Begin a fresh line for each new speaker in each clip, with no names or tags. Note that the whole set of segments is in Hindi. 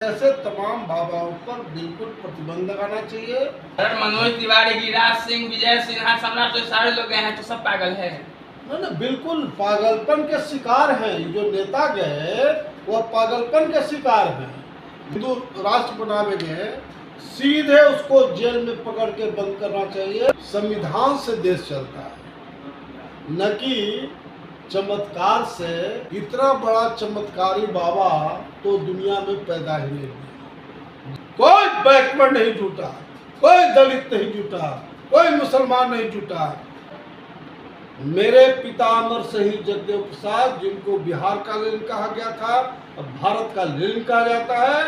ऐसे तमाम बाबाओं पर बिल्कुल प्रतिबंध लगाना चाहिए।
मनोज तिवारी, गिरिराज सिंह, विजय सिन्हा, सम्राट, तो सारे लोग गए हैं तो सब पागल है।
ना बिल्कुल पागलपन के शिकार हैं। जो नेता गए वह पागलपन के शिकार हैं। हिंदू राष्ट्र बनावेंगे, सीधे उसको जेल में पकड़ के बंद करना चाहिए। संविधान से देश चलता है, न कि चमत्कार से। इतना बड़ा चमत्कारी बाबा तो दुनिया में पैदा ही नहीं हुआ। कोई बैकवर्ड नहीं जुटा, कोई दलित नहीं जुटा, कोई मुसलमान नहीं जुटा। मेरे पिता अमर शहीद जगदेव प्रसाद, जिनको बिहार का लेनिन कहा गया था, अब भारत का लेनिन कहा जाता है।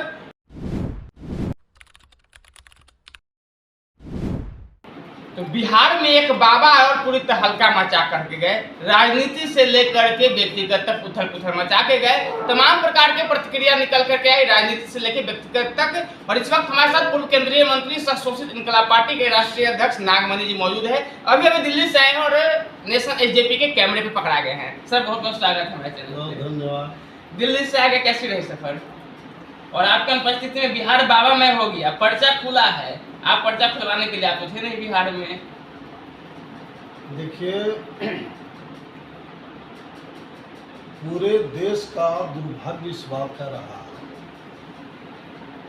तो बिहार में एक बाबा और पूरी तहलका मचा करके गए, राजनीति से लेकर के व्यक्तिगत तक उथल पुथल मचा के गए। तमाम प्रकार के प्रतिक्रिया निकल करके आई, राजनीति से लेकर व्यक्तिगत तक। और इस वक्त हमारे साथ पूर्व केंद्रीय मंत्री सह शोषित इनकलाब पार्टी के राष्ट्रीय अध्यक्ष नागमणि जी मौजूद है। अभी दिल्ली से आए हैं और नेशनल एसजेपी के कैमरे पे पकड़ा गए हैं। सर बहुत बहुत स्वागत है हमारे चैनल पे।
धन्यवाद।
दिल्ली से आगे कैसी रही सफर, और आपकी अनुपस्थिति में बिहार बाबा मैं हो गया, पर्चा खुला है। आप पर्चा खुलवाने के लिए आप तो थे नहीं बिहार में।
देखिए, पूरे देश का दुर्भाग्य इस बात का रहा,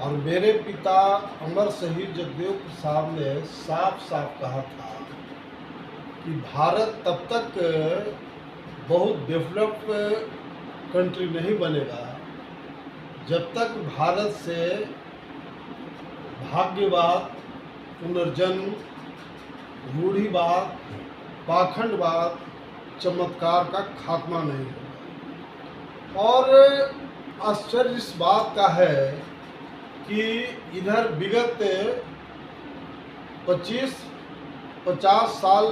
और मेरे पिता अमर शहीद जगदेव प्रसाद ने साफ साफ कहा था कि भारत तब तक बहुत डेवलप्ड कंट्री नहीं बनेगा जब तक भारत से भाग्यवाद, पुनर्जन्म, रूढ़िवाद, पाखंडवाद, चमत्कार का खात्मा नहीं होगा। और आश्चर्य इस बात का है कि इधर विगत 25-50 साल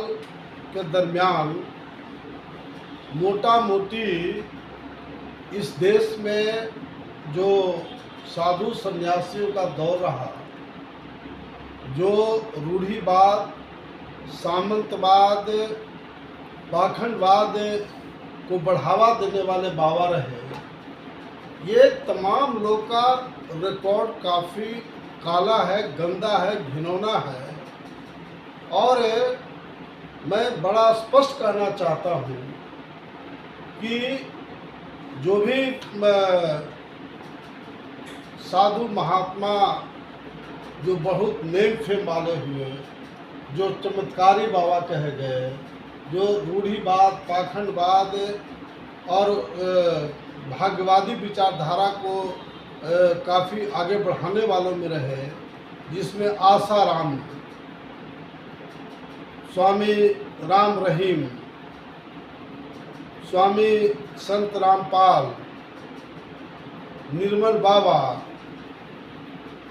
के दरमियान मोटा मोटी इस देश में जो साधु सन्यासियों का दौर रहा, जो रूढ़िवाद, सामंतवाद, पाखंडवाद को बढ़ावा देने वाले बाबा रहे, ये तमाम लोग का रिकॉर्ड काफ़ी काला है, गंदा है, घिनौना है। और मैं बड़ा स्पष्ट कहना चाहता हूँ कि जो भी साधु महात्मा जो बहुत नेम फेम वाले हुए, जो चमत्कारी बाबा कहे गए, जो रूढ़िवाद, पाखंडवाद और भाग्यवादी विचारधारा को काफ़ी आगे बढ़ाने वालों में रहे, जिसमें आसाराम, स्वामी राम रहीम, स्वामी संत रामपाल, निर्मल बाबा,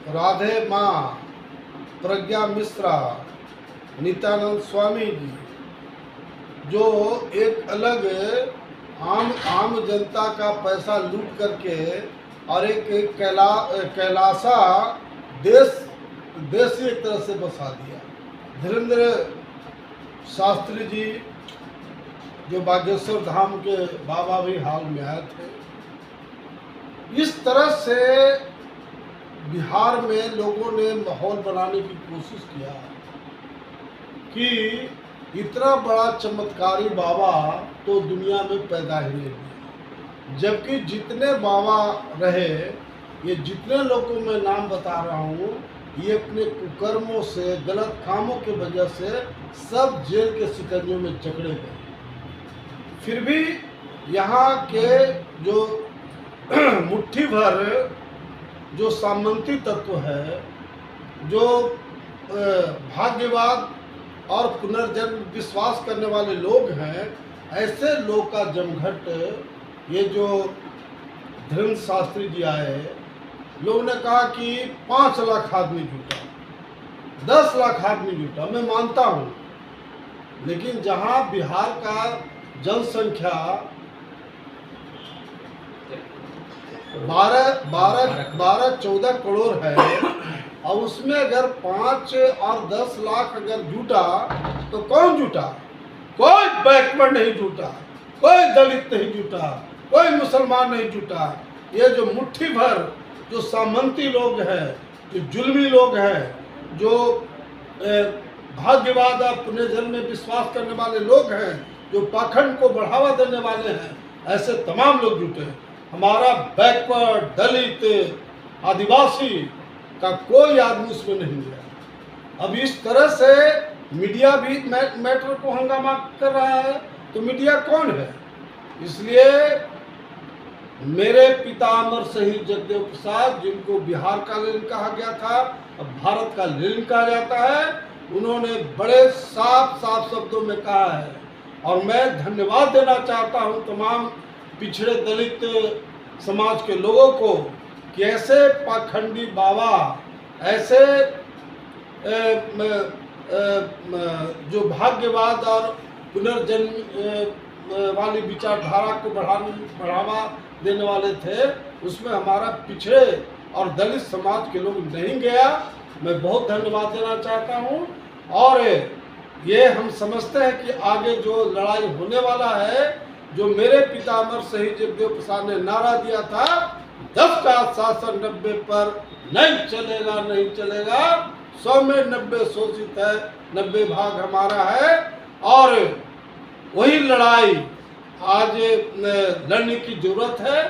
राधे माँ, प्रज्ञा मिश्रा, नित्यानंद स्वामी जी, जो एक अलग आम जनता का पैसा लूट करके और एक कैलासा देश एक तरह से बसा दिया। धीरेन्द्र शास्त्री जी, जो बागेश्वर धाम के बाबा भी हाल में आए थे। इस तरह से बिहार में लोगों ने माहौल बनाने की कोशिश किया कि इतना बड़ा चमत्कारी बाबा तो दुनिया में पैदा ही नहीं हुआ। जबकि जितने बाबा रहे, ये जितने लोगों में नाम बता रहा हूँ, ये अपने कुकर्मों से, गलत कामों की वजह से सब जेल के शिकंजों में जकड़े गए। फिर भी यहाँ के जो मुट्ठी भर जो सामंती तत्व है, जो भाग्यवाद और पुनर्जन्म विश्वास करने वाले लोग हैं, ऐसे लोग का जमघट ये जो धर्म शास्त्री जी आए, लोगों ने कहा कि 5 लाख आदमी जुटा, 10 लाख आदमी जुटा। मैं मानता हूँ, लेकिन जहाँ बिहार का जनसंख्या 12-14 करोड़ है, और उसमें अगर 5 और 10 लाख अगर जुटा तो कौन जुटा? कोई बैकवर्ड नहीं जुटा, कोई दलित नहीं जुटा, कोई मुसलमान नहीं जुटा। ये जो मुट्ठी भर जो सामंती लोग हैं, जो जुल्मी लोग हैं, जो भाग्यवाद और पुनर्जन्म में विश्वास करने वाले लोग हैं, जो पाखंड को बढ़ावा देने वाले हैं, ऐसे तमाम लोग जुटे हैं। हमारा बैकवर्ड, दलित, आदिवासी का कोई आदमी उसमें नहीं गया। अब इस तरह से मीडिया भी मैटर को हंगामा कर रहा है, तो मीडिया कौन है? इसलिए मेरे पितामह शहीद जगदेव प्रसाद, जिनको बिहार का लेनिन कहा गया था, अब भारत का लेनिन कहा जाता है, उन्होंने बड़े साफ साफ शब्दों में कहा है। और मैं धन्यवाद देना चाहता हूं तमाम पिछड़े दलित समाज के लोगों को कि ऐसे पाखंडी बाबा, ऐसे जो भाग्यवाद और पुनर्जन्म वाली विचारधारा को बढ़ावा देने वाले थे, उसमें हमारा पिछड़े और दलित समाज के लोग नहीं गया। मैं बहुत धन्यवाद देना चाहता हूं। और ये हम समझते हैं कि आगे जो लड़ाई होने वाला है, जो मेरे पितामह शहीद जगदेव प्रसाद ने नारा दिया था, 10 का शासन 90 पर नहीं चलेगा, नहीं चलेगा, 100 में 90 शोषित है, 90 भाग हमारा है। और वही लड़ाई आज लड़ने की जरूरत है।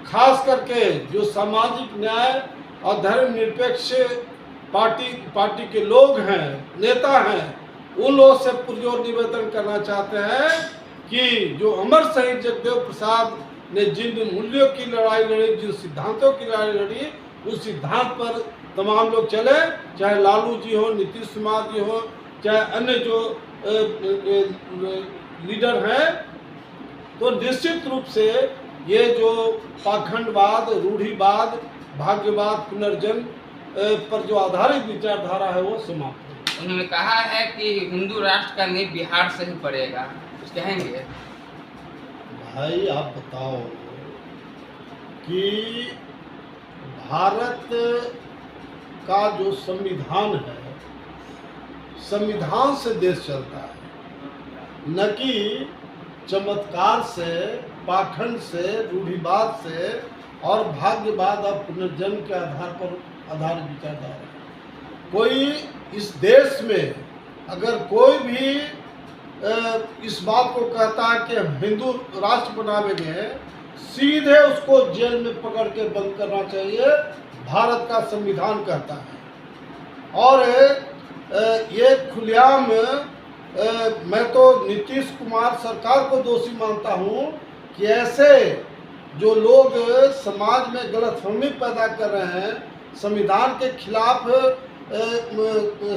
खास करके जो सामाजिक न्याय और धर्मनिरपेक्ष पार्टी के लोग हैं, नेता हैं, उन लोगों से पुरजोर निवेदन करना चाहते हैं कि जो अमर शहीद जगदेव प्रसाद ने जिन मूल्यों की लड़ाई लड़ी, जिन सिद्धांतों की लड़ाई लड़ी, उस सिद्धांत पर तमाम लोग चले, चाहे लालू जी हो, नीतीश कुमार जी हो, चाहे अन्य जो लीडर हैं। तो निश्चित रूप से ये जो पाखंडवाद, रूढ़िवाद, भाग्यवाद, पुनर्जन्म पर जो आधारित विचारधारा है वो समाप्त हो।
उन्होंने कहा है कि हिंदू राष्ट्र का नींव बिहार से ही पड़ेगा, कुछ कहेंगे?
भाई आप बताओ कि भारत का जो संविधान है, संविधान से देश चलता है, न कि चमत्कार से, पाखंड से, रूढ़िवाद से और भाग्यवाद और पुनर्जन्म के आधार पर आधारित विचारधारा। कोई इस देश में अगर कोई भी इस बात को कहता है कि हम हिंदू राष्ट्र बनावेंगे, सीधे उसको जेल में पकड़ के बंद करना चाहिए, भारत का संविधान कहता है। और ये खुलेआम मैं तो नीतीश कुमार सरकार को दोषी मानता हूँ कि ऐसे जो लोग समाज में गलतफहमी पैदा कर रहे हैं, संविधान के खिलाफ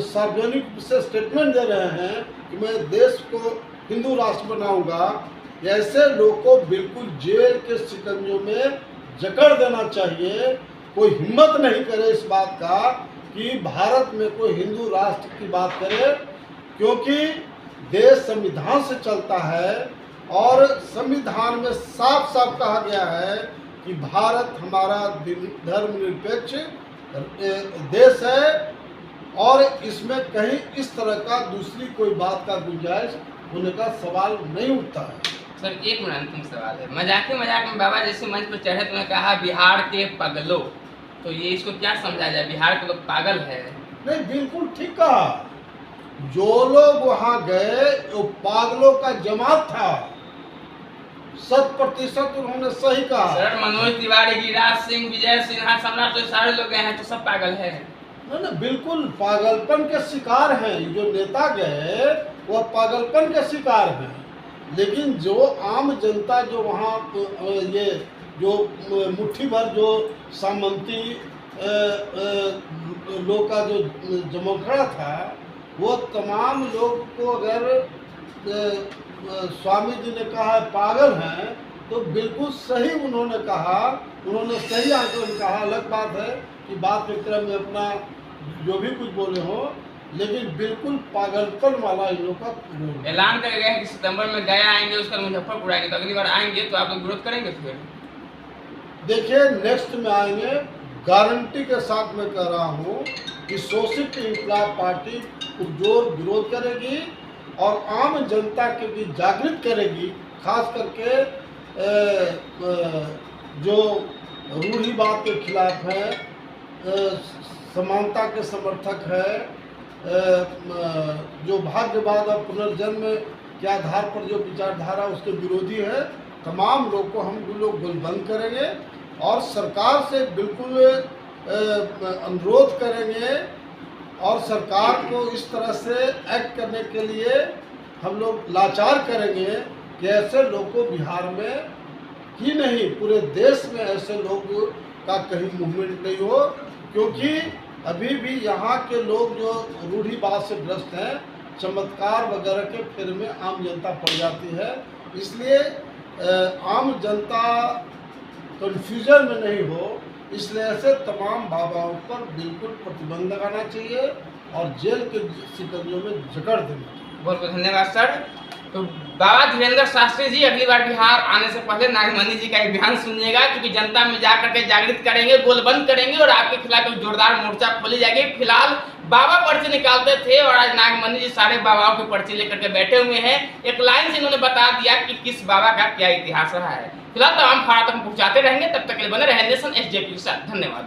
सार्वजनिक से स्टेटमेंट दे रहे हैं कि मैं देश को हिंदू राष्ट्र बनाऊंगा, ऐसे लोग को बिल्कुल जेल के शिकंजों में जकड़ देना चाहिए। कोई हिम्मत नहीं करे इस बात का कि भारत में कोई हिंदू राष्ट्र की बात करे, क्योंकि देश संविधान से चलता है और संविधान में साफ साफ कहा गया है कि भारत हमारा धर्मनिरपेक्ष देश है और इसमें कहीं इस तरह का दूसरी कोई बात का गुंजाइश होने का सवाल नहीं उठता है।
सर एक मिनट अंतिम सवाल है। मजाक में बाबा जैसे मंच पर चढ़े तो कहा बिहार के पगलों, तो ये इसको क्या समझा जाए? बिहार के लोग पागल है?
नहीं, बिल्कुल ठीक कहा। जो लोग वहां गए वो पागलों का जमात था, 100% उन्होंने सही कहा।
सर मनोज तिवारी, गिरिराज सिंह, विजय सिन्हा, सम्राट, तो सारे लोग गए हैं, तो सब पागल है?
नहीं, बिल्कुल पागलपन के शिकार हैं। जो नेता गए वह पागलपन के शिकार हैं, लेकिन जो आम जनता जो वहाँ ये जो मुट्ठी भर जो सामंती लोग का जो जमखड़ा था, वो तमाम लोग को अगर स्वामी जी ने कहा पागल हैं तो बिल्कुल सही उन्होंने कहा, उन्होंने सही आंकलन कहा। अलग बात है कि बात के क्रम में अपना जो भी कुछ बोले हो, लेकिन बिल्कुल पागलपन वाला इन लोग का
ऐलान कर गए हैं कि सितंबर में गया आएंगे, उसका मुजफ्फरपुर आएंगे, तो अगली बार आएंगे तो आप लोग विरोध करेंगे? फिर
देखिए नेक्स्ट में आएंगे, गारंटी के साथ मैं कह रहा हूँ कि शोषित इंकलाब पार्टी पुरजोर विरोध करेगी और आम जनता के बीच जागृत करेगी। खास करके जो रूढ़िवाद के खिलाफ है, समानता के समर्थक है, जो भाग्यवाद और पुनर्जन्म के आधार पर जो विचारधारा उसके विरोधी है, तमाम लोग को हम लोग गोलबंद करेंगे और सरकार से बिल्कुल अनुरोध करेंगे और सरकार को इस तरह से एक्ट करने के लिए हम लोग लाचार करेंगे कि ऐसे लोग को बिहार में ही नहीं पूरे देश में ऐसे लोग का कहीं मूवमेंट नहीं हो, क्योंकि अभी भी यहाँ के लोग जो रूढ़िवाद से ग्रस्त हैं, चमत्कार वगैरह के फेर में आम जनता पड़ जाती है। इसलिए आम जनता कन्फ्यूजन में नहीं हो, इसलिए ऐसे तमाम बाबाओं पर बिल्कुल प्रतिबंध लगाना चाहिए और जेल के सिकंजों में जकड़ देना चाहिए।
बहुत बहुत धन्यवाद सर। तो बाबा धीरेन्द्र शास्त्री जी अगली बार बिहार आने से पहले नागमणि जी का एक बयान सुनिएगा, क्योंकि जनता में जा करके जागृत करेंगे, गोलबंद करेंगे और आपके खिलाफ एक जोरदार मोर्चा खोली जाएगी। फिलहाल बाबा पर्ची निकालते थे और आज नागमणि जी सारे बाबाओं की पर्ची लेकर के बैठे हुए हैं। एक लाइन से इन्होंने बता दिया कि किस बाबा का क्या इतिहास रहा है। फिलहाल तमाम खबरों तक पहुंचाते रहेंगे, तब तक के लिए बने रहे नेशन SJP के साथ। धन्यवाद।